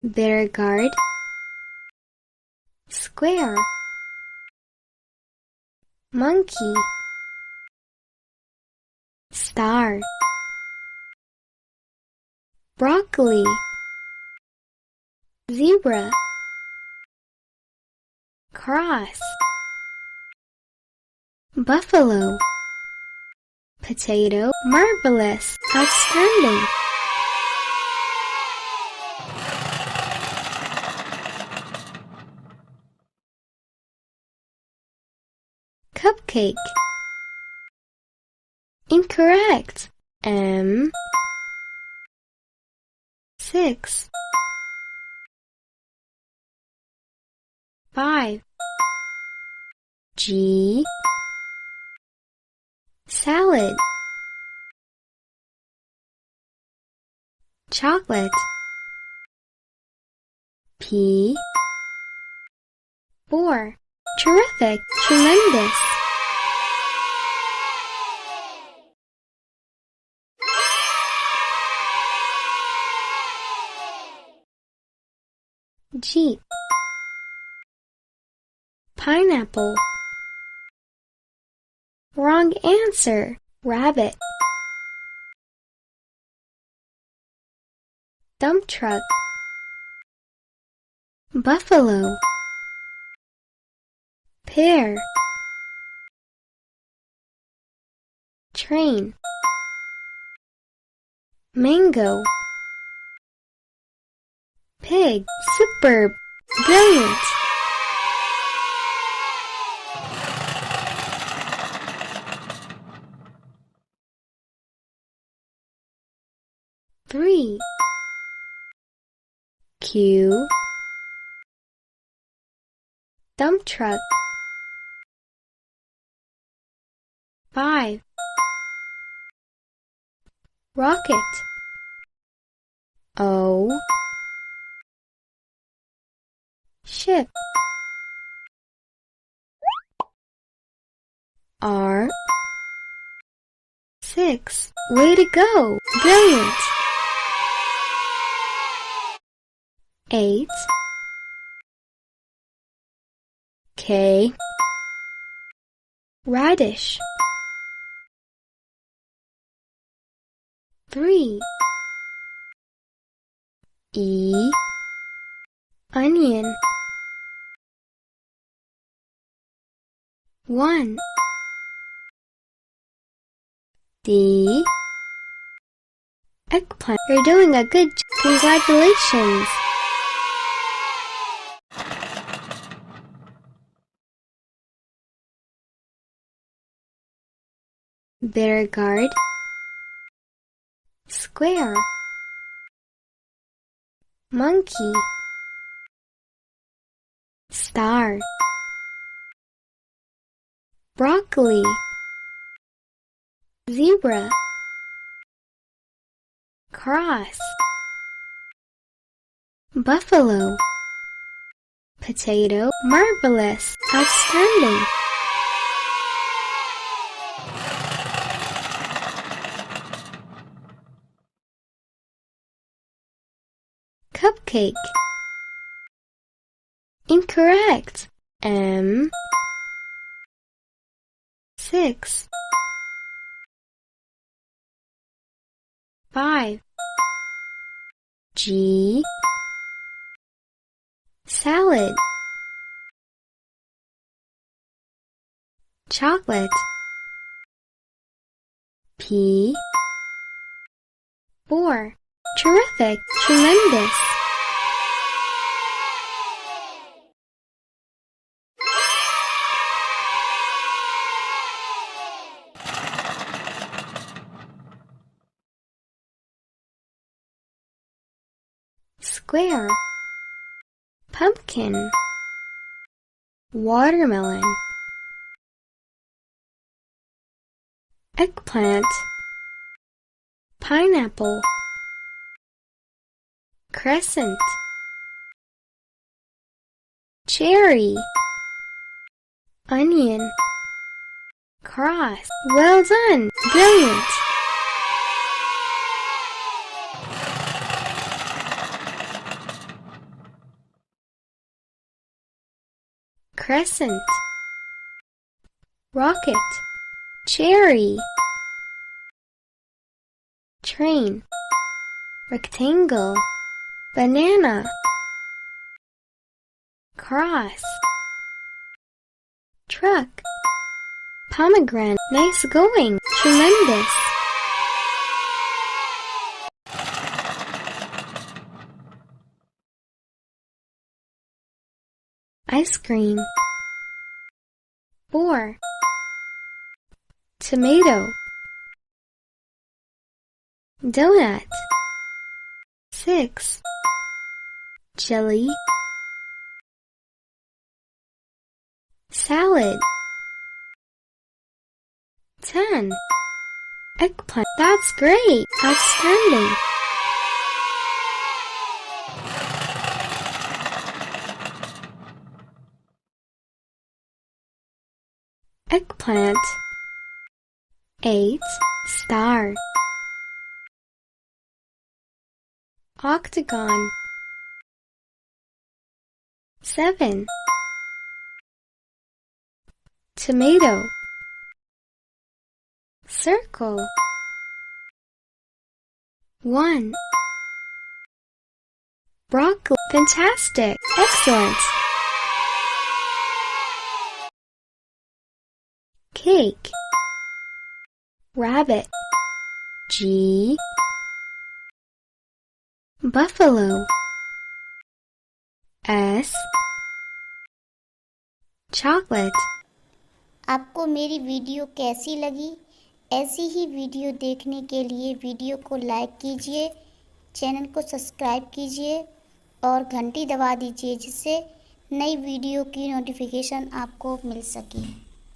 Bear guard, square, monkey, star, broccoli, zebra, cross, buffalo, potato, marvelous, outstanding. Cupcake. Incorrect. M. 6. 5. G. Salad. Chocolate. P. 4. Terrific, tremendous. Jeep. Pineapple. Wrong answer. Rabbit. Dump truck. Buffalo. Pear. Train. Mango. Pig. Superb. Brilliant. Three. Q. Dump truck. 5. Rocket. O. Ship. R. 6. Way to go! Brilliant! 8. K. Radish. 3. E. Onion. 1. D. Eggplant. You're doing a good job. Congratulations! Bear guard. Square. Monkey. Star. Broccoli. Zebra. Cross. Buffalo. Potato. Marvelous. Outstanding. Cupcake. Incorrect. M. 6. 5. G. Salad. Chocolate. P. 4. Terrific, tremendous. Square. Pumpkin. Watermelon. Eggplant. Pineapple. Crescent. Cherry. Onion. Cross. Well done! Brilliant! crescent, rocket, cherry, train, rectangle, banana, cross, truck, pomegranate. Nice going, tremendous. Ice cream, 4, tomato, donut, 6, jelly, salad, 10, eggplant. That's great, outstanding. Eggplant, 8, star, octagon, 7, tomato, circle, 1, broccoli. Fantastic, excellent. Cake, rabbit, G, buffalo, S, chocolate. आपको मेरी video कैसी लगी? ऐसी ही video देखने के लिए video को like कीजिए, चैनल को सब्सक्राइब कीजिए और घंटी दबा दीजिए जिससे नई वीडियो की नोटिफिकेशन आपको मिल सके।